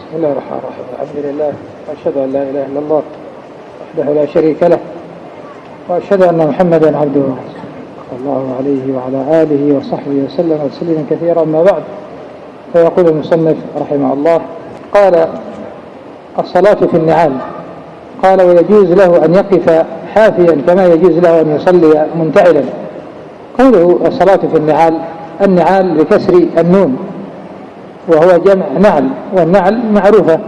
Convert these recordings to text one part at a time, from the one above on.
بسم الله الرحمن الرحيم. الحمد لله وأشهد أن لا إله إلا الله وحده لا شريك له وأشهد أن محمدا عبده ورسوله صلى الله عليه وعلى آله وصحبه وسلم تسليما كثيرا. أما بعد، فيقول المصنف رحمه الله: قال: الصلاة في النعال. قال: ويجوز له أن يقف حافيا كما يجوز له أن يصلي منتعلا. قوله الصلاة في النعال، النعال بكسر النون، وهو جمع نعل، والنعل معروفة.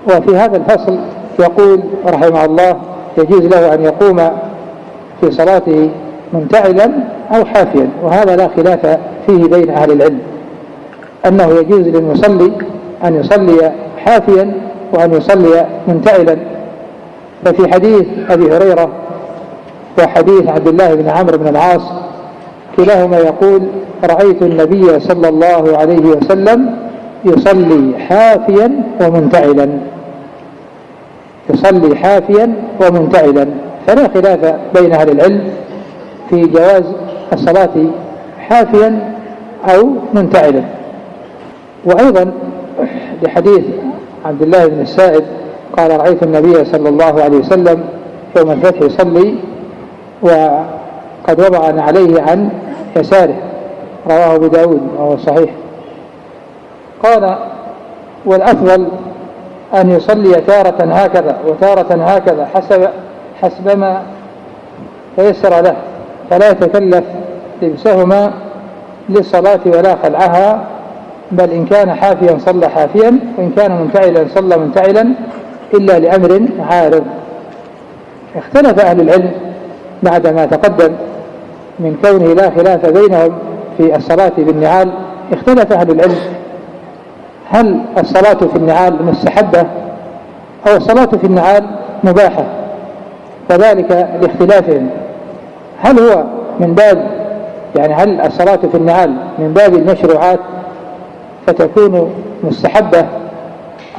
وفي هذا الفصل يقول رحمه الله: يجوز له أن يقوم في صلاته منتعلا أو حافيا، وهذا لا خلاف فيه بين أهل العلم، أنه يجوز للمصلي أن يصلي حافيا وأن يصلي منتعلا. ففي حديث أبي هريرة وحديث عبد الله بن عمرو بن العاص كلاهما يقول: رأيت النبي صلى الله عليه وسلم يصلي حافيا ومنتعلا، يصلي حافيا ومنتعلا. فلا خلاف بين أهل العلم في جواز الصلاة حافيا أو منتعلا. وأيضا لحديث عبد الله بن السائب قال: رأيت النبي صلى الله عليه وسلم يوم الفتح يصلي وقد وضع نعليه عن يساره، رواه أبو داود وهو صحيح. قال: والأفضل أن يصلي تارة هكذا وتارة هكذا حسب ما تيسر له، فلا يتكلف لبسهما للصلاة ولا خلعها، بل إن كان حافيا صلى حافيا، وإن كان منتعلا صلى منتعلا، إلا لأمر عارض. اختلف أهل العلم بعد ما تقدم من كونه لا خلاف بينهم في الصلاة بالنعال. اختلف أهل العلم: هل الصلاة في النعال مستحبة أو الصلاة في النعال مباحة؟ وذلك لاختلافهم. هل هو من باب هل الصلاة في النعال من باب المشروعات فتكون مستحبة،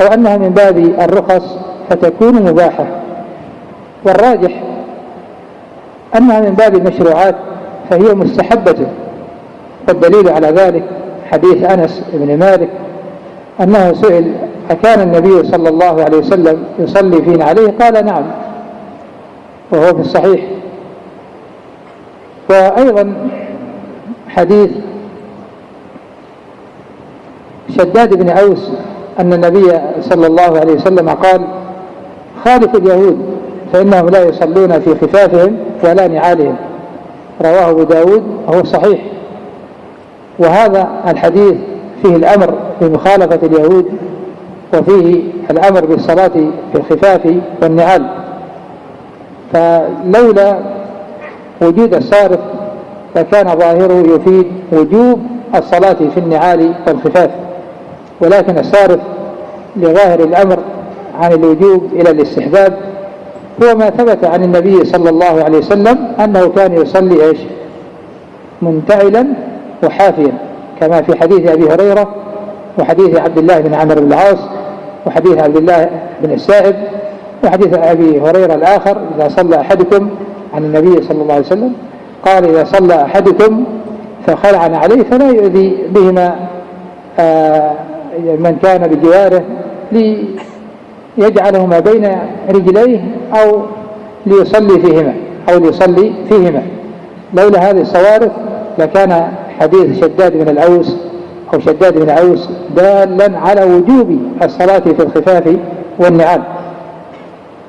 أو أنها من باب الرخص فتكون مباحة؟ والراجح أنها من باب المشروعات فهي مستحبة. والدليل على ذلك حديث أنس بن مالك أنه سئل: أكان النبي صلى الله عليه وسلم يصلي فينا عليه؟ قال: نعم، وهو في الصحيح. وأيضا حديث شداد بن أوس أن النبي صلى الله عليه وسلم قال: خالف اليهود فإنهم لا يصلون في خفافهم ولا نعالهم، رواه أبو داود وهو صحيح. وهذا الحديث فيه الأمر بمخالفة اليهود، وفيه الأمر بالصلاة في الخفاف والنعال. فلولا وجود الصارف فكان ظاهره يفيد وجوب الصلاة في النعال والخفاف، ولكن الصارف لظاهر الأمر عن الوجوب إلى الاستحباب هو ما ثبت عن النبي صلى الله عليه وسلم أنه كان يصلي منتعلا وحافيا، كما في حديث أبي هريرة وحديث عبد الله بن عمرو بن العاص وحديث عبد الله بن السائب وحديث أبي هريرة الآخر: إذا صلى أحدكم، عن النبي صلى الله عليه وسلم قال: إذا صلى أحدكم فخلعن عليه فلا يؤذي بهما من كان بجواره ليجعلهما بين رجليه أو ليصلي فيهما. لولا هذه الصوارف لكان حديث شداد بن أوس دالا على وجوب الصلاة في الخفاف والنعال.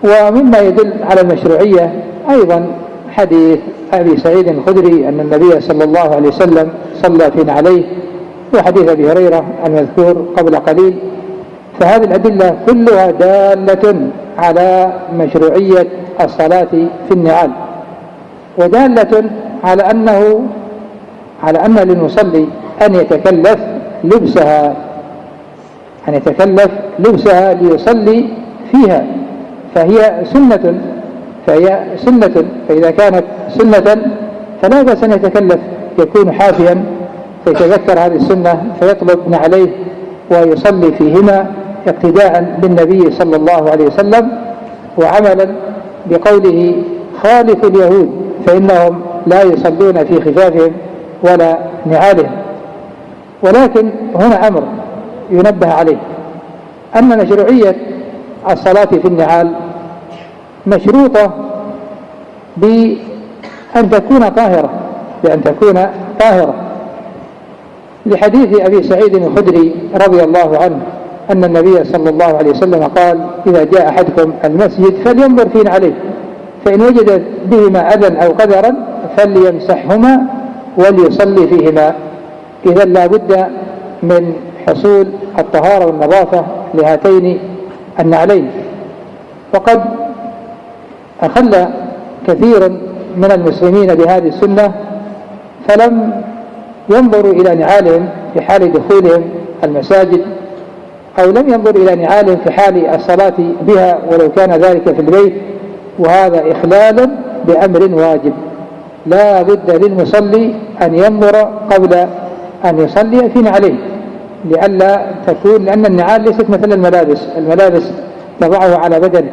ومما يدل على المشروعية أيضا حديث أبي سعيد الخدري أن النبي صلى الله عليه وسلم صلى في نعليه، وحديث أبي هريرة المذكور قبل قليل. فهذه الأدلة كلها دالة على مشروعية الصلاة في النعال، ودالة على أن للمصلي أن يتكلف لبسها ليصلي فيها، فهي سنة. فإذا كانت سنة فلا بأس أن يتكلف، يكون حافيا فيتذكر هذه السنة فيطلب نعليه ويصلي فيهما اقتداء بالنبي صلى الله عليه وسلم، وعملا بقوله: خالف اليهود فإنهم لا يصلون في خفافهم ولا نعالهم. ولكن هنا أمر ينبه عليه، أن مشروعية الصلاة في النعال مشروطة بأن تكون طاهرة، لحديث أبي سعيد الخدري رضي الله عنه أن النبي صلى الله عليه وسلم قال: إذا جاء أحدكم المسجد فلينظر في نعليه، فإن وجد بهما أذى أو قدرا فليمسحهما وليصلي فيهما. إذا لا بد من حصول الطهارة والنظافة لهاتين النعلين. وقد أخل كثير من المسلمين بهذه السنة فلم ينظروا إلى نعالهم في حال دخولهم المساجد، أو لم ينظروا إلى نعالهم في حال الصلاة بها ولو كان ذلك في البيت، وهذا إخلال بأمر واجب. لا بد للمصلي أن ينظر قبل أن يصلي في نعليه، لأن النعال ليست مثل الملابس تضعه على بدنه،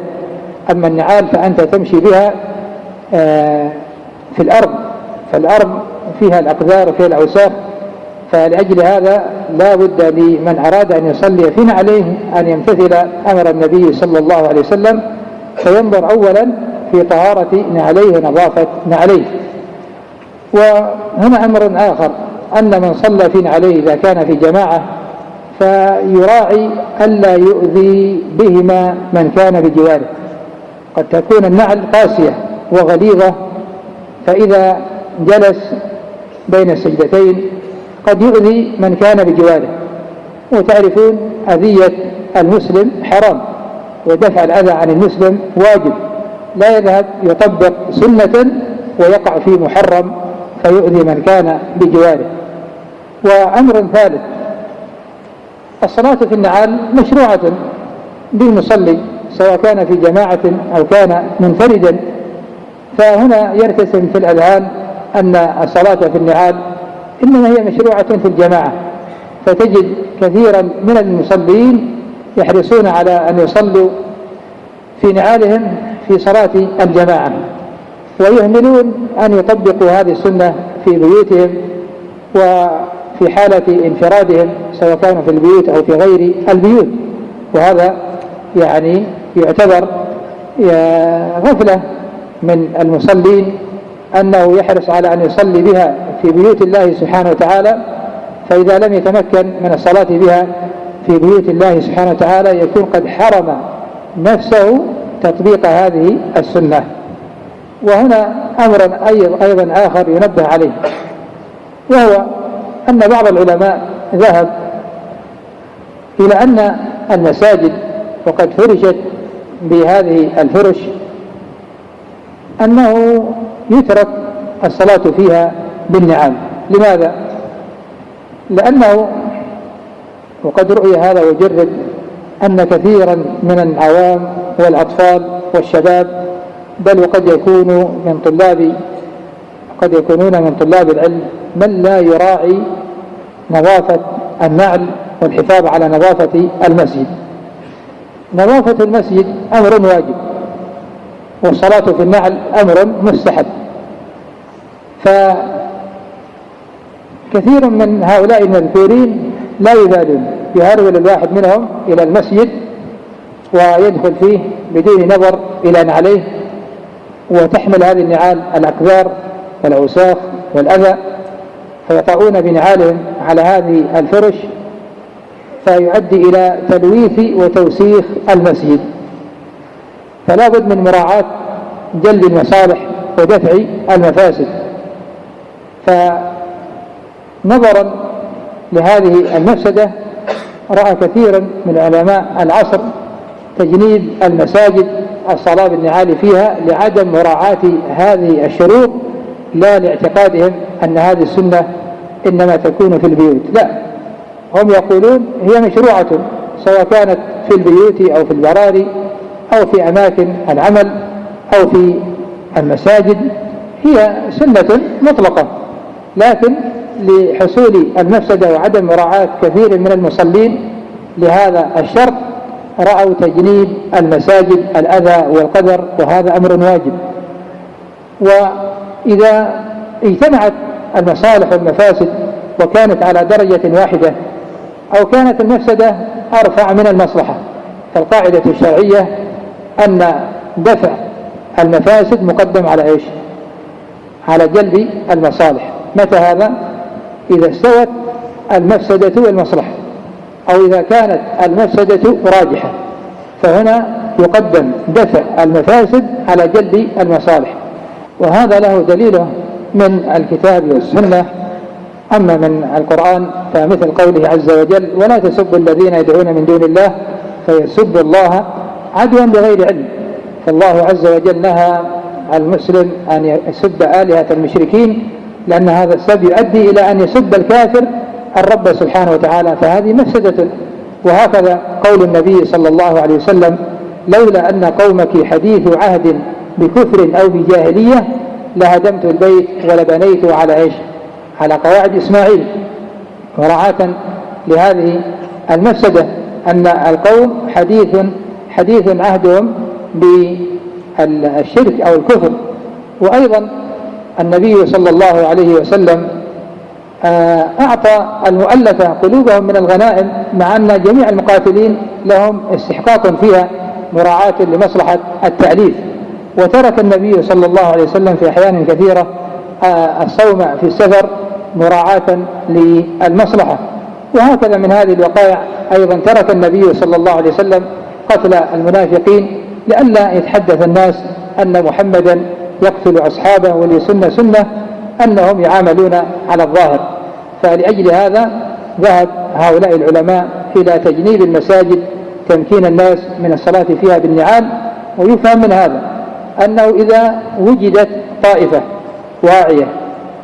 أما النعال فأنت تمشي بها في الأرض، فالأرض فيها الأقذار وفيها الأوساخ. فلأجل هذا لا بد لمن أراد أن يصلي في نعليه أن يمتثل أمر النبي صلى الله عليه وسلم، فينظر أولا في طهارة نعليه ونظافة نعليه. وهنا أمر آخر، أن من صلى في نعليه إذا كان في جماعة فيراعي ألا يؤذي بهما من كان بجواره. قد تكون النعل قاسية وغليظة، فإذا جلس بين السجدتين قد يؤذي من كان بجواره، وتعرفون أذية المسلم حرام، ودفع الأذى عن المسلم واجب، لا يذهب يطبق سنة ويقع في محرم فيؤذي من كان بجواره. وأمر ثالث، الصلاة في النعال مشروعة بالمصلي سواء كان في جماعة أو كان منفردا. فهنا يرتسم في الأذهان أن الصلاة في النعال إنما هي مشروعة في الجماعة، فتجد كثيرا من المصلين يحرصون على أن يصلوا في نعالهم في صلاة الجماعة، ويهملون أن يطبقوا هذه السنة في بيوتهم وفي حالة انفرادهم سواء كانوا في البيوت أو في غير البيوت. وهذا يعني يعتبر غفلة من المصلين، أنه يحرص على أن يصلي بها في بيوت الله سبحانه وتعالى، فإذا لم يتمكن من الصلاة بها في بيوت الله سبحانه وتعالى يكون قد حرم نفسه تطبيق هذه السنة. وهنا أمر أيضا آخر ينبه عليه، وهو أن بعض العلماء ذهب إلى أن المساجد وقد فرشت بهذه الفرش أنه يترك الصلاة فيها بالنعال. لماذا؟ لأنه وقد رؤي هذا وجرب أن كثيرا من العوام والأطفال والشباب، بل وقد يكونون من طلاب العلم من لا يراعي نظافة النعل والحفاظ على نظافة المسجد. نظافة المسجد أمر واجب، والصلاة في النعل أمر مستحب. فكثير من هؤلاء المذكورين لا يبالون، يهرول الواحد منهم إلى المسجد ويدخل فيه بدون نظر إلى نعليه، وتحمل هذه النعال الأقذار والأوساخ والأذى، فيطعون بنعالهم على هذه الفرش، فيؤدي إلى تلويث وتوسيخ المسجد. فلا بد من مراعاة جلب المصالح ودفع المفاسد. فنظرا لهذه المفسدة رأى كثيرا من علماء العصر تجنيب المساجد الصلاة بالنعال فيها لعدم مراعاة هذه الشروط، لا لاعتقادهم أن هذه السنة إنما تكون في البيوت، لا، هم يقولون هي مشروعة سواء كانت في البيوت أو في البراري أو في أماكن العمل أو في المساجد، هي سنة مطلقة، لكن لحصول المفسدة وعدم مراعاة كثير من المصلين لهذا الشرط رأوا تجنيب المساجد الأذى والقدر، وهذا أمر واجب. وإذا اجتمعت المصالح والمفاسد وكانت على درجة واحدة، أو كانت المفسدة أرفع من المصلحة، فالقاعدة الشرعية أن دفع المفاسد مقدم على إيش؟ على جلب المصالح. متى هذا؟ إذا استوت المفسدة والمصلحة، أو إذا كانت المفسدة راجحة، فهنا يقدم دفع المفاسد على جلب المصالح، وهذا له دليله من الكتاب والسنة. أما من القرآن فمثل قوله عز وجل: ولا تسبوا الذين يدعون من دون الله فيسبوا الله عدوا بغير علم. فالله عز وجل نهى المسلم أن يسب آلهة المشركين، لأن هذا السب يؤدي إلى أن يسب الكافر الرب سبحانه وتعالى، فهذه مفسدة. وهكذا قول النبي صلى الله عليه وسلم: لولا أن قومك حديث عهد بكفر أو بجاهلية لهدمت البيت ولبنيت على إيش؟ على قواعد إسماعيل. مراعاة لهذه المفسدة أن القوم حديث عهدهم بالشرك أو الكفر. وأيضا النبي صلى الله عليه وسلم أعطى المؤلفة قلوبهم من الغنائم، مع أن جميع المقاتلين لهم استحقاق فيها مراعاة لمصلحة التأليف، وترك النبي صلى الله عليه وسلم في أحيان كثيرة الصوم في السفر مراعاة للمصلحة. وهكذا من هذه الوقائع أيضا ترك النبي صلى الله عليه وسلم قتل المنافقين لئلا يتحدث الناس أن محمدا يقتل أصحابه وليسن سنة أنهم يعاملون على الظاهر. فلأجل هذا ذهب هؤلاء العلماء إلى تجنيب المساجد، تمكين الناس من الصلاة فيها بالنعال. ويفهم من هذا أنه إذا وجدت طائفة واعية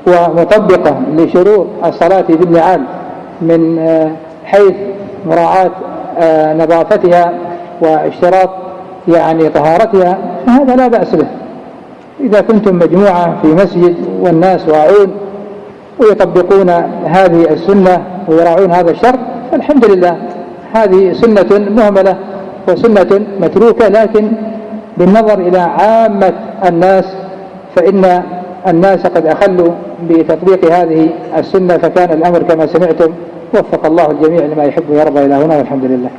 ومطبقة لشروط الصلاة بالنعال من حيث مراعاة نظافتها واشتراط يعني طهارتها، فهذا لا بأس به. إذا كنتم مجموعة في مسجد والناس واعون ويطبقون هذه السنة ويراعون هذا الشرط، فالحمد لله، هذه سنة مهملة وسنة متروكة. لكن بالنظر إلى عامة الناس فإن الناس قد أخلوا بتطبيق هذه السنة، فكان الأمر كما سمعتم. وفق الله الجميع لما يحب ويرضى. إلى هنا والحمد لله.